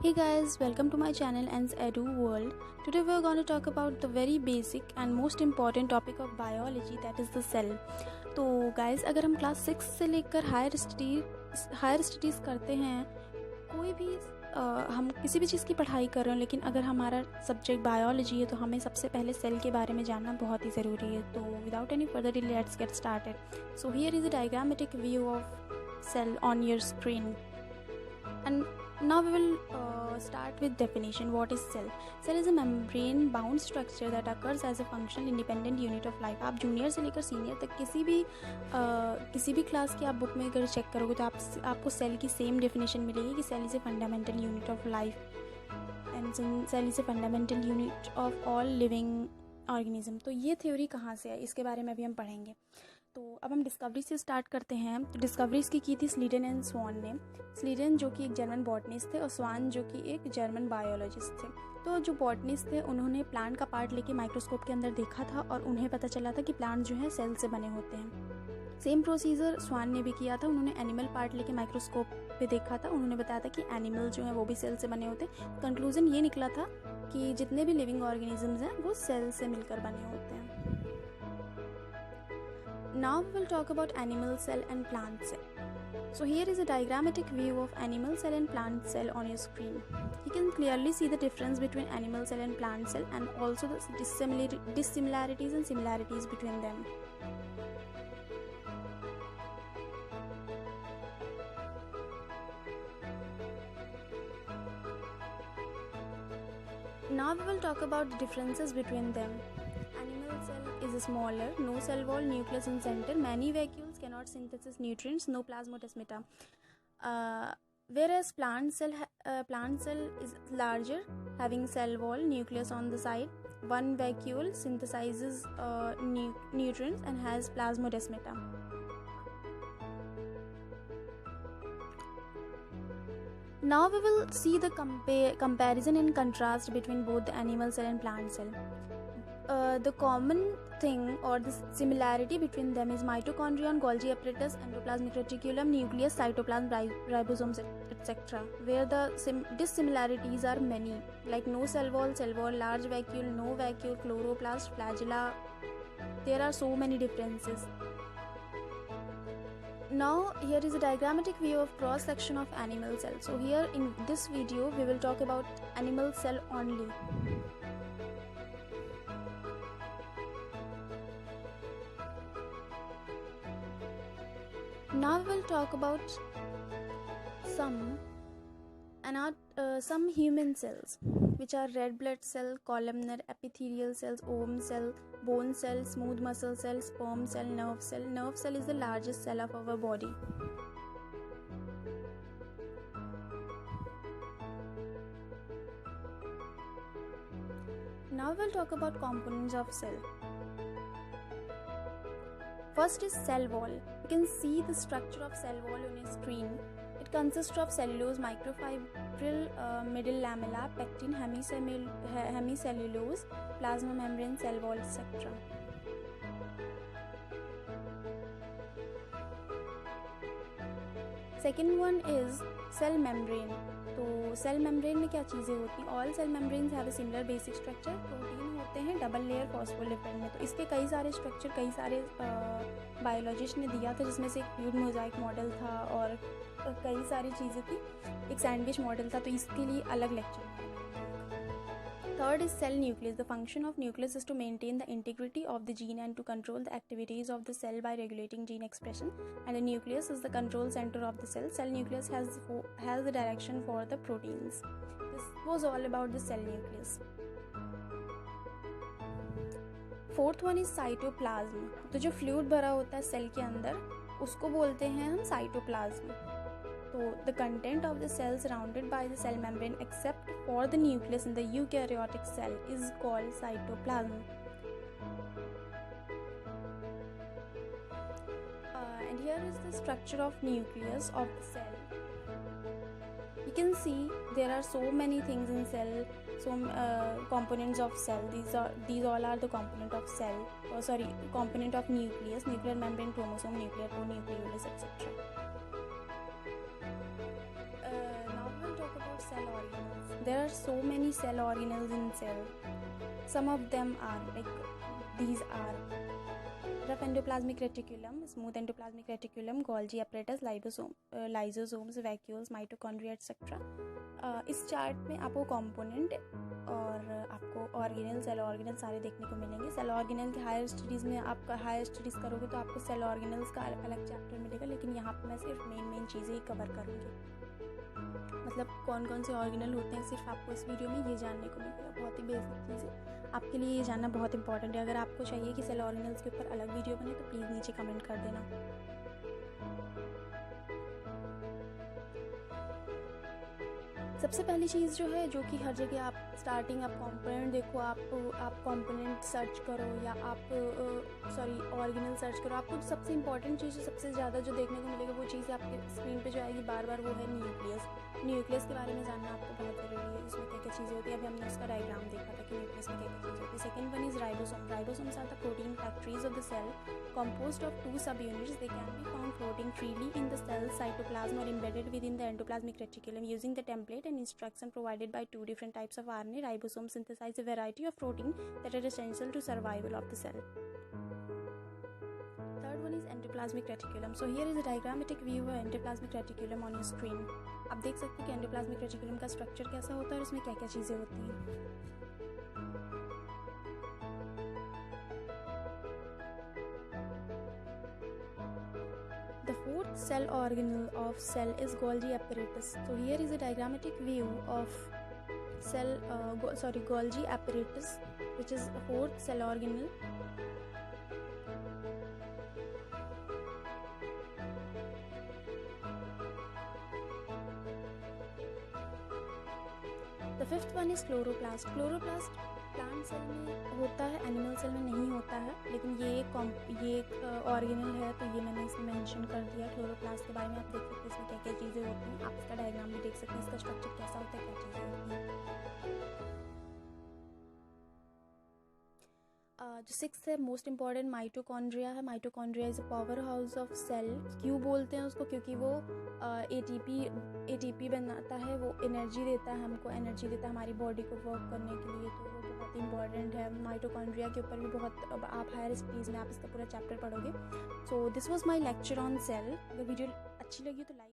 Hey guys, welcome to my channel Ans Edu World. Today we are going to talk about the very basic and most important topic of biology, that is the cell. तो guys, अगर हम class 6 से लेकर higher studies करते हैं, कोई भी हम किसी भी चीज़ की पढ़ाई कर रहे हो, लेकिन अगर हमारा सब्जेक्ट बायोलॉजी है तो हमें सबसे पहले सेल के बारे में जानना बहुत ही ज़रूरी है. तो without any further delay let's get started. So here is a diagrammatic view of cell on your screen, and now we will start with definition. What is cell? Cell is a membrane bound structure that occurs as a functional independent unit of life. आप junior से लेकर senior तक किसी भी class की आप book में अगर चेक करोगे तो आपको सेल की सेम डेफिनेशन मिलेगी कि cell is a fundamental unit of life and cell is a fundamental unit of all living organism. तो ये थ्योरी कहाँ से है, इसके बारे में अभी हम पढ़ेंगे. तो अब हम डिस्कवरी से स्टार्ट करते हैं. तो डिस्कवरी इसकी की थी स्लीडन एंड स्वान ने. स्लीडन जो कि एक जर्मन बॉटनिस्ट थे और स्वान जो कि एक जर्मन बायोलॉजिस्ट थे. तो जो बॉटनिस्ट थे उन्होंने प्लांट का पार्ट लेके माइक्रोस्कोप के अंदर देखा था और उन्हें पता चला था कि प्लांट जो है सेल से बने होते हैं. सेम प्रोसीजर स्वान ने भी किया था. उन्होंने एनिमल पार्ट लेके माइक्रोस्कोप पे देखा था. उन्होंने बताया था कि एनिमल जो है वो भी सेल से बने होते हैं. कंक्लूजन ये निकला था कि जितने भी लिविंग ऑर्गेनिजम्स हैं वो सेल से मिलकर बने होते हैं. Now we will talk about animal cell and plant cell. So here is a diagrammatic view of animal cell and plant cell on your screen. You can clearly see the difference between animal cell and plant cell, and also the dissimilarities and similarities between them. Now we will talk about the differences between them. Animal cell is smaller, no cell wall, nucleus in center, many vacuoles, cannot synthesize nutrients, no plasmodesmata. Whereas plant cell is larger, having cell wall, nucleus on the side, one vacuole, synthesizes nutrients and has plasmodesmata. Now we will see the comparison and contrast between both the animal cell and plant cell. The common thing or the similarity between them is mitochondrion, Golgi apparatus, endoplasmic reticulum, nucleus, cytoplasm, ribosomes, etc. Where the dissimilarities are many, like no cell wall, large vacuole, no vacuole, chloroplast, flagella. There are so many differences. Now here is a diagrammatic view of cross section of animal cell. So here in this video we will talk about animal cell only. Now we will talk about some human cells, which are red blood cell, columnar epithelial cells, ovum cell, bone cell, smooth muscle cell, sperm cell, nerve cell. Nerve cell is the largest cell of our body. Now we will talk about components of cell. First is cell wall. You can see the structure of cell wall on your screen. It consists of cellulose, microfibril, middle lamella, pectin, hemicellulose, plasma membrane, cell wall, etc. Second one is cell membrane. तो cell membrane में क्या चीज़ें होती हैं? All cell membranes have a similar basic structure. Protein होते हैं double layer phospholipid में. तो इसके कई सारे स्ट्रक्चर कई सारे बायोलॉजिस्ट ने दिया था, जिसमें से एक फ्लूइड मोज़ाइक मॉडल था और कई सारी चीज़ें थी. एक सैंडविच मॉडल था. तो इसके लिए अलग lecture. Third is cell nucleus. The function of nucleus is to maintain the integrity of the gene and to control the activities of the cell by regulating gene expression. And the nucleus is the control center of the cell. Cell nucleus has the direction for the proteins. This was all about the cell nucleus. Fourth one is cytoplasm. तो जो fluid भरा होता है cell के अंदर उसको बोलते हैं हम cytoplasm. So the content of the cell surrounded by the cell membrane except for the nucleus in the eukaryotic cell is called cytoplasm. And here is the structure of nucleus of the cell. You can see there are so many things in cell, components of cell. These all are the component of cell. Component of nucleus, nuclear membrane, chromosome, nuclear core, nucleolus, etc. cell organelles. There are so many cell organelles in cell. Some of them are like these are rough endoplasmic reticulum, smooth endoplasmic reticulum, Golgi apparatus, lysosomes, vacuoles, mitochondria etc. इस chart में आपको component और आपको organelle, cell organelle सारे देखने को मिलेंगे. Cell organelle के हायर स्टडीज़ में आप हायर स्टडीज़ करोगे तो आपको सेल ऑर्गेनल्स का अलग चैप्टर मिलेगा, लेकिन यहाँ पर मैं सिर्फ मेन चीज़ें ही कवर करूँगी. मतलब कौन कौन से ऑर्गेनल होते हैं सिर्फ आपको इस वीडियो में ये जानने को मिलेगा. बहुत ही बेसिक चीज़ें आपके लिए ये जानना बहुत इंपॉर्टेंट है. अगर आपको चाहिए कि सेल ऑर्गेनल्स के ऊपर अलग वीडियो बने तो प्लीज़ नीचे कमेंट कर देना. सबसे पहली चीज़ जो है, जो कि हर जगह आप स्टार्टिंग आप कंपोनेंट देखो, आप कंपोनेंट सर्च करो या आप ऑर्गेनल सर्च करो, आपको सबसे इंपॉर्टेंट चीज़ सबसे ज़्यादा जो देखने को मिलेगा वो चीज़ आपके स्क्रीन पे जो आएगी बार बार, वो है न्यूक्लियस. न्यूक्लियस के बारे में जानना आपको बहुत ज़रूरी है. इसमें क्या क्या चीज़ें होती है, अभी हमने उसका डायग्राम देखा था कि न्यूक्लियस में क्या क्या चीज़ें होती है. Second one is ribosome. Ribosomes are the protein factories of the cell composed of 2 subunits. They can be found floating freely in the cell cytoplasm or embedded within the endoplasmic reticulum. Using the template and instruction provided by 2 different types of RNA, ribosomes synthesize a variety of protein that are essential to survival of the cell. Third one is endoplasmic reticulum. So here is a diagrammatic view of endoplasmic reticulum on your screen. आप देख सकते हैं कि endoplasmic reticulum का structure कैसा होता है और इसमें क्या क्या चीज़ें होती हैं. The fourth cell organelle of cell is Golgi apparatus. So here is a diagrammatic view of Golgi apparatus, which is a fourth cell organelle. The fifth one is chloroplast. Chloroplast plant cell में होता है, animal cell में नहीं होता है, लेकिन ये एक ऑर्गेनल है तो ये मैंने इसमें मेंशन कर दिया. क्लोरोप्लास्ट के बारे में आप देख सकते हैं इसमें क्या क्या चीज़ें होती हैं. आप इसका डायग्राम भी देख सकते हैं, इसका स्ट्रक्चर कैसा होता है, क्या चीज़ें होती हैं. जो सिक्स्थ है मोस्ट इंपॉर्टेंट, माइटोकॉन्ड्रिया है. Mitochondria is a powerhouse of cell. क्यों बोलते हैं उसको? क्योंकि वो एटीपी बनाता है, वो एनर्जी देता है, हमको एनर्जी देता है हमारी बॉडी को वर्क करने के लिए. तो वो बहुत इंपॉर्टेंट है. माइटोकॉन्ड्रिया के ऊपर भी बहुत, अब आप हायर स्टडीज़ में आप इसका पूरा चैप्टर पढ़ोगे. So this was my lecture on sale. अगर वीडियो अच्छी लगी तो लाइक